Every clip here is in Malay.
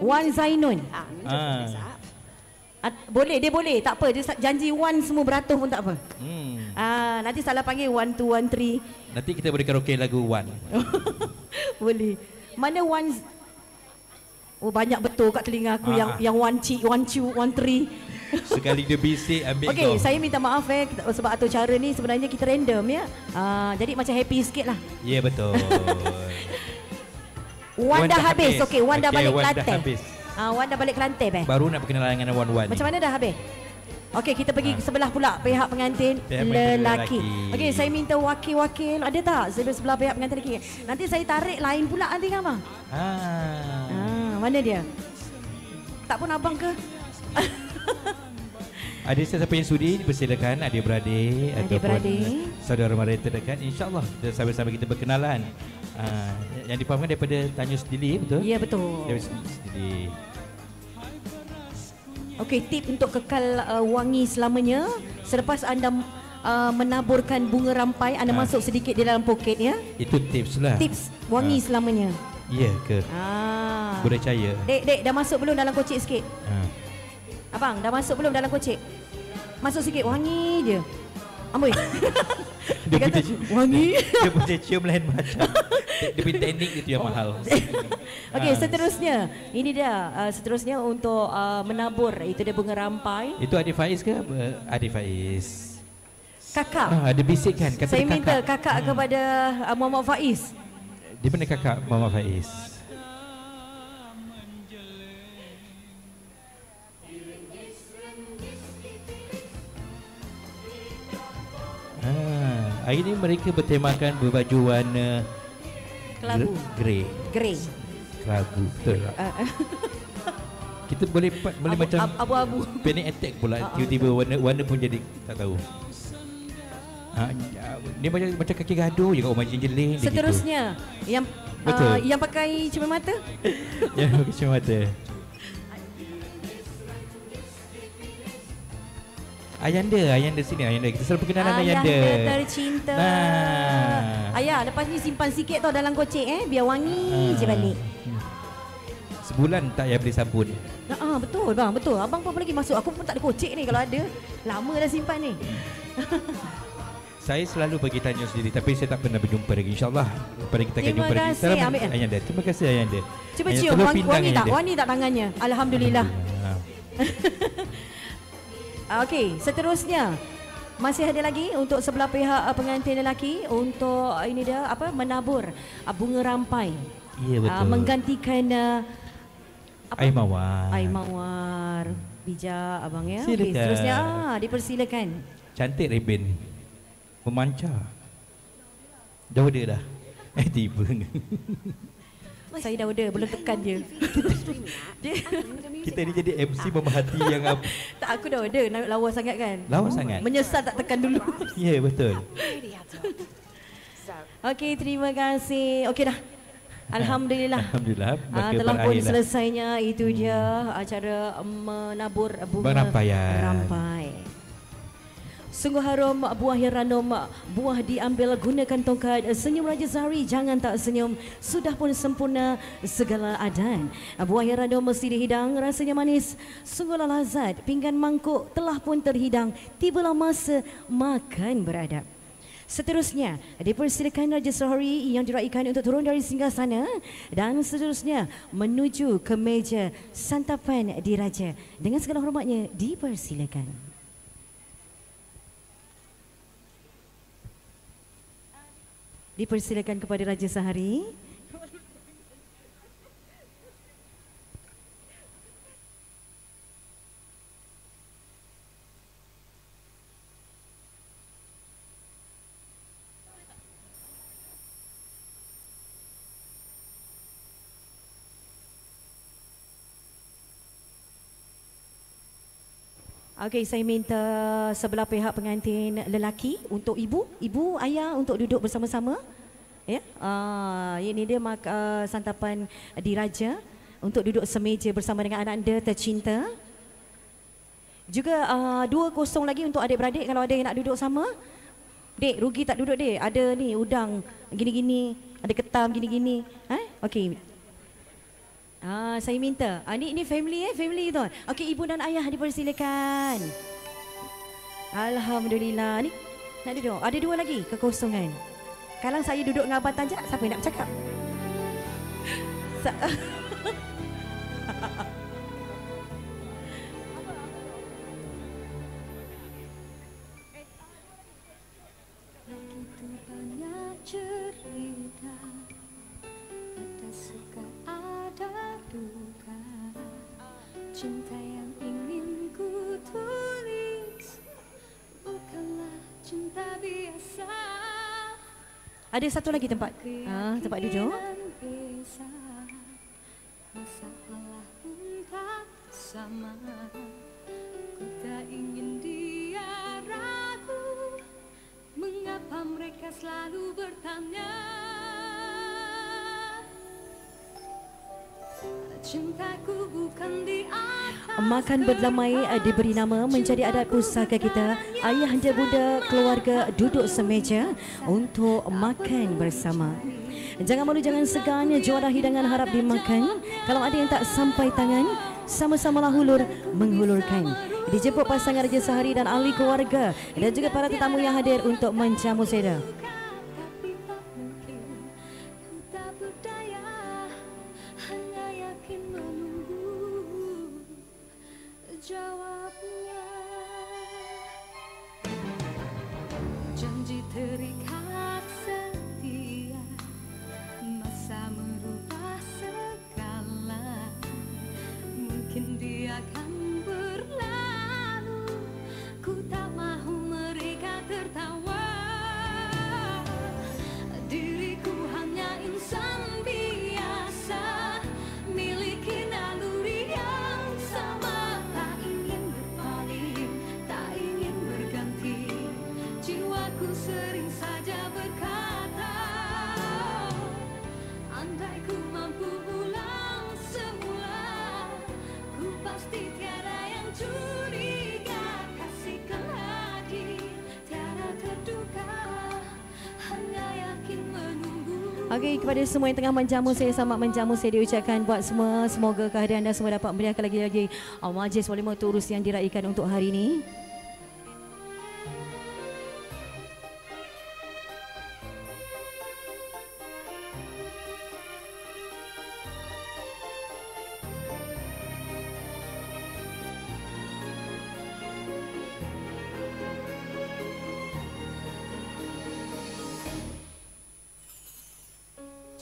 Wan Zainun. Boleh, dia boleh. Tak apa, dia janji Wan semua beratus pun tak apa. Nanti salah panggil 1, 2, 1, 3. Nanti kita boleh karaoke lagu Wan. Boleh. Mana Wan? Oh, banyak betul kat telinga aku yang 1 cik, 1 2, 1 3. Sekali dia bisik ambil Okey, kau. saya minta maaf sebab atur cara ni sebenarnya kita random ya. Jadi macam happy sikit lah. Ya, betul. Wan dah habis. Okey, Wan dah balik Wan dah Kelantan. habis. Wan dah balik Kelantan Baru nak berkenalan dengan Wan-Wan. Macam mana dah habis? Okey, kita pergi sebelah pula pihak pengantin lelaki. Okey, saya minta wakil-wakil. Ada tak sebelah pihak pengantin lelaki? Nanti saya tarik lain pula nanti kan bang? Mana dia? Tak pun abang ke? Ada sesiapa yang sudi persilakan adik-beradik ataupun saudara mara terdekat, insya-Allah kita sama-sama kita berkenalan. Yang difahamkan daripada Tanyus sendiri, betul? Ya, betul. Daripada sendiri. Okey, tip untuk kekal wangi selamanya. Selepas anda menaburkan bunga rampai, anda masuk sedikit di dalam poket ya. Itu tips lah. Tips wangi selamanya. Ya ke? Boleh percaya. Dek, dah masuk belum dalam kocik sikit? Abang, dah masuk belum dalam kocik? Masuk sikit, wangi je. Amboi. Dia kata, wangi. Dia punya cium lain macam. Dia punya teknik itu yang mahal. Okey, seterusnya. Ini dia seterusnya untuk menabur. Itu dia bunga rampai. Itu Adik Faiz ke? Adik Faiz. Kakak. Ada bisik kan? Kata saya minta kakak kepada Muhammad Faiz. Di mana kakak Muhammad Faiz? Hari ini mereka bertemakan berbaju warna kelabu. Grey. Kelabu, betul tak? Kita boleh macam abu-abu. Panic attack pula. Tiba-tiba warna pun jadi tak tahu. Dia macam kaki gaduh je kat rumah jeling. Seterusnya yang yang pakai cermin mata. Yang pakai cermin mata. Ayanda sini, Ayanda. Kita selalu perkenalan Ayanda. Ayanda tercinta. Ayah, lepas ni simpan sikit tau dalam kocik biar wangi je balik. Sebulan tak payah beli sabun. Betul bang, betul. Abang apa lagi masuk? Aku pun tak ada kocik ni kalau ada. Lama dah simpan ni. Saya selalu pergi tanya sendiri tapi saya tak pernah berjumpa lagi. InsyaAllah pada kita akan jumpa lagi. Terima kasih Ayanda. Terima kasih Ayanda. Cuba cium, wangi tak tangannya? Alhamdulillah. Okey, seterusnya masih ada lagi untuk sebelah pihak pengantin lelaki untuk ini dia menabur bunga rampai. Ya, betul. Menggantikan air mawar. Air mawar. Bijak abang ya. Silakan. Okey, seterusnya dipersilakan. Cantik reben. Memancar. Dah order dah. Tiba. Saya dah order, belum tekan dia. Kita ni jadi MC pemerhati yang apa? Tak, aku dah order, lawa sangat kan? Lawa sangat? Menyesal tak tekan dulu. Ya, betul. Okey, terima kasih. Okey dah. Alhamdulillah. Alhamdulillah. Telah pun selesainya itu dia acara menabur bunga rampai. Sungguh harum buah yang ranum, buah diambil gunakan tongkat. Senyum Raja Zahari, jangan tak senyum, sudah pun sempurna segala adan. Buah yang ranum mesti dihidang, rasanya manis, sungguhlah lazat. Pinggan mangkuk telah pun terhidang, tibalah masa makan beradab. Seterusnya dipersilakan Raja Zahari yang diraikan untuk turun dari singgasana dan seterusnya menuju ke meja santapan diraja. Dengan segala hormatnya dipersilakan. Dipersilakan kepada Raja Zahari. Okey, saya minta sebelah pihak pengantin lelaki untuk ibu, ayah untuk duduk bersama-sama. Ya, ini dia santapan diraja untuk duduk semeja bersama dengan anak anda tercinta. Juga 2-0 lagi untuk adik-beradik kalau ada yang nak duduk sama. Dek, rugi tak duduk dek. Ada ni udang gini-gini, ada ketam gini-gini. Okey. Saya minta. Ini family family tu. Okey, ibu dan ayah dipersilakan. Alhamdulillah. Ni nak duduk. Ada 2 lagi kekosongan. Kalau saya duduk dengan Abang Tanjak, siapa yang nak bercakap? Begitu banyak cerita, ada suka ada duka, cinta yang ingin ku tulis bukanlah cinta biasa. Ada satu lagi tempat. Tempat duduk. Masalah pun tak sama. Ku tak ingin dia ragu. Mengapa mereka selalu bertanya? Cintaku bukan di atas. Makan berdamai diberi nama menjadi adat pusaka kita. Ayah anda bunda keluarga duduk semeja untuk makan bersama. Jangan malu, jangan segan, juara hidangan harap dimakan. Kalau ada yang tak sampai tangan, sama-samalah hulur menghulurkan. Dijemput pasangan Raja Sehari dan ahli keluarga dan juga para tetamu yang hadir untuk menjamu seda. Janji terikat setia, masa merubah segala. Mungkin dia akan berlalu, ku tak mahu mereka tertawa. Diriku hanya insan biasa, miliki naluri yang sama. Tak ingin berpaling, tak ingin berganti. Jiwaku sering saja berkata, andai ku mampu ulang semula, ku pasti tiada yang curiga. Kasihkan hati, tiada terduga, hanya yakin menunggu. Okey, kepada semua yang tengah menjamu saya, selamat menjamu saya diucapkan buat semua. Semoga kehadiran anda semua dapat memberikan lagi-lagi majlis walimah turus yang diraikan untuk hari ini.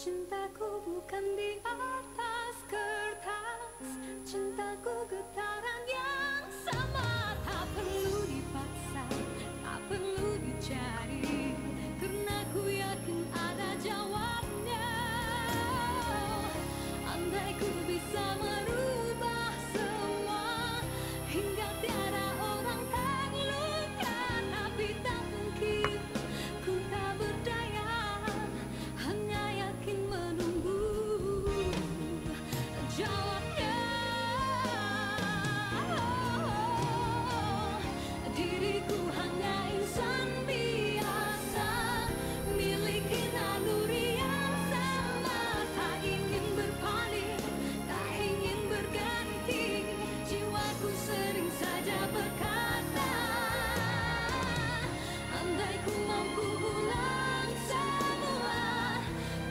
Cintaku bukan di atas kertas, cintaku getaran yang sama. Tak perlu dipaksa, tak perlu dicari, karena ku yakin ada jawabnya. Andai ku bisa merubah semua, hingga tiada orang terluka, tapi tak mungkin, ku tak berdaya, hanya yakin menunggu jawabnya. Diriku hanya insan biasa, miliki naluri yang sama. Tak ingin berpaling, tak ingin berganti. Jiwaku sering saja berkata, andai ku mampu ulang semua,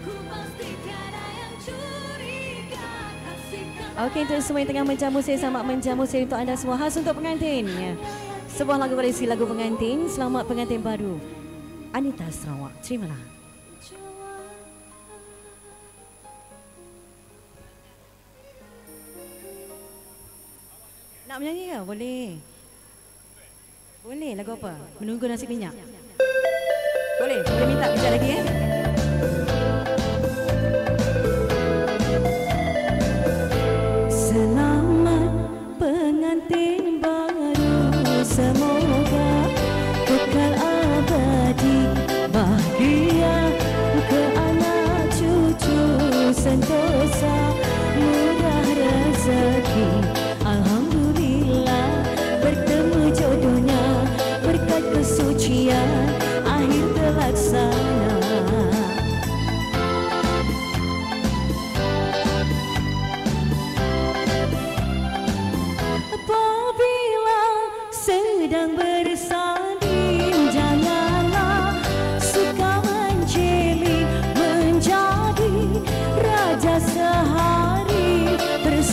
ku pasti tiada yang curiga. Kasihkan. Okey, untuk semua yang tengah menjamu saya, selamat menjamu saya untuk anda semua. Khas untuk pengantin. Sebuah lagu koleksi lagu pengantin. Selamat pengantin baru. Anita Sarawak. Terimalah. Nak menyanyi ke? Boleh. Boleh, lagu apa? Menunggu nasi minyak. Boleh, boleh minta kejap lagi Selamat pengantin baru, semoga kekal abadi, bahagia ke anak cucu sentosa, murah rezeki. Alhamdulillah bertemu jodohnya, berkat kesucian akhir terlaksana.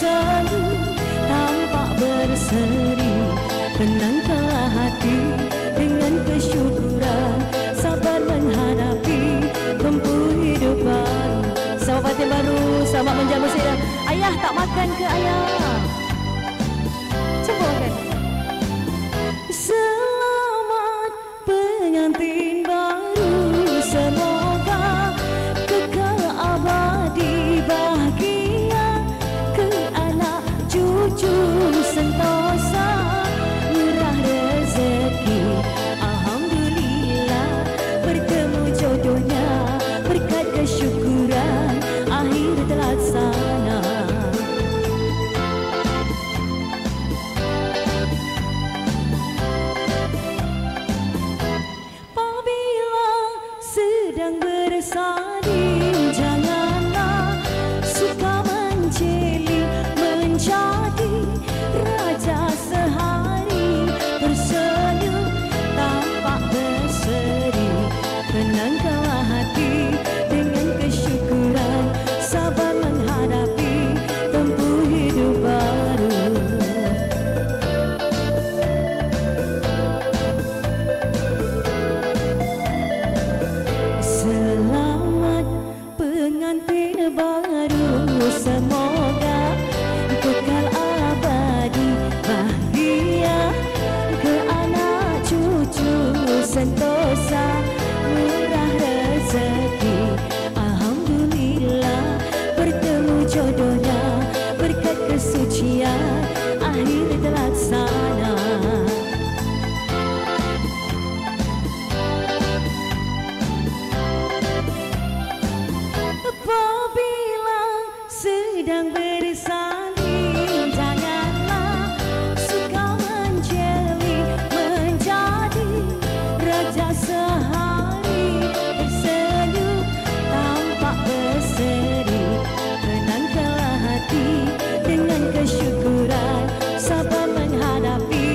berseri, tampak berseri. Tenangkanlah hati dengan kesyukuran, sabar menghadapi tempuh hidup baru. Selamat batin baru, selamat menjamu saya. Ayah tak makan ke ayah? Cuba makan. Selamat pengantin baru, semoga kekal abadi bahagia, ke anak cucu sentosa, murah rezeki. Alhamdulillah bertemu jodohnya, berkat kesyukuran akhir terlaksana. Apabila sedang bersalin, janganlah suka menceli, menjadi raja sehari, tersenyum tampak berseri. Tenangkanlah hati dengan kesyukuran, sabar menghadapi tempuh hidup baru. Selamat pengantin baru, semoga kekal abadi bahagia, ke anak cucu sentosa, murah rezeki. Alhamdulillah bertemu jodohnya, berkat kesucian akhir terlaksana. Apabila sedang bersalin, janganlah suka menceli, menjadi raja sehari, tersenyum tampak berseri. Tenangkanlah hati dengan kesyukuran, sabar menghadapi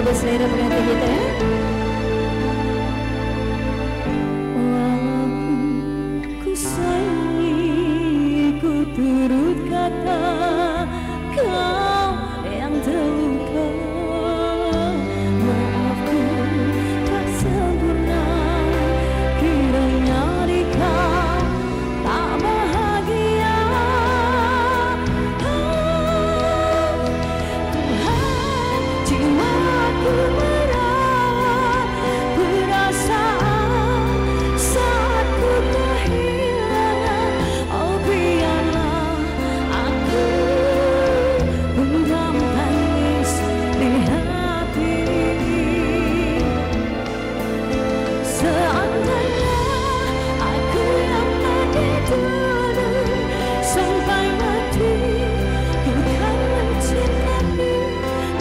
kepada selera pengantin kita. Walaupun ku sayangi, ku turut kata kau yang terluka. Maafku tak sempurna, kiranya di kau tak bahagia. Tuhan, jiwaku merawat perasaan saat ku kehilangan. Oh biarlah aku pendam tangis di hati. Seandainya aku yang tadi dulu sampai mati, ku kan mencintai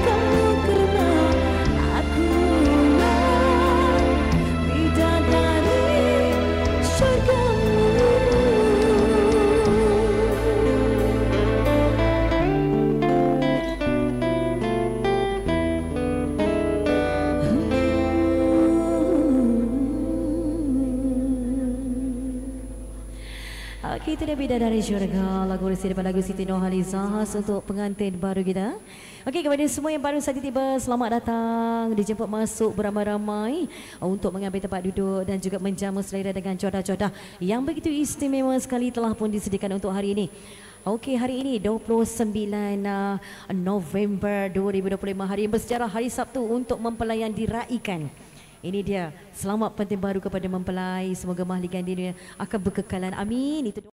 kamu karena akulah bidadari syurgamu. Kita dah bidadari syurga, lagu resmi daripada lagu Siti Nurhalizah untuk pengantin baru kita. Okey, kepada semua yang baru saja tiba, selamat datang. Dijemput masuk beramai-ramai untuk mengambil tempat duduk dan juga menjamu selera dengan codah-codah yang begitu istimewa sekali telah pun disediakan untuk hari ini. Okey, hari ini 29 November 2025, hari yang bersejarah, hari Sabtu untuk mempelai yang diraikan. Ini dia, selamat pengantin baru kepada mempelai. Semoga mahligai dirinya akan berkekalan. Amin. Itu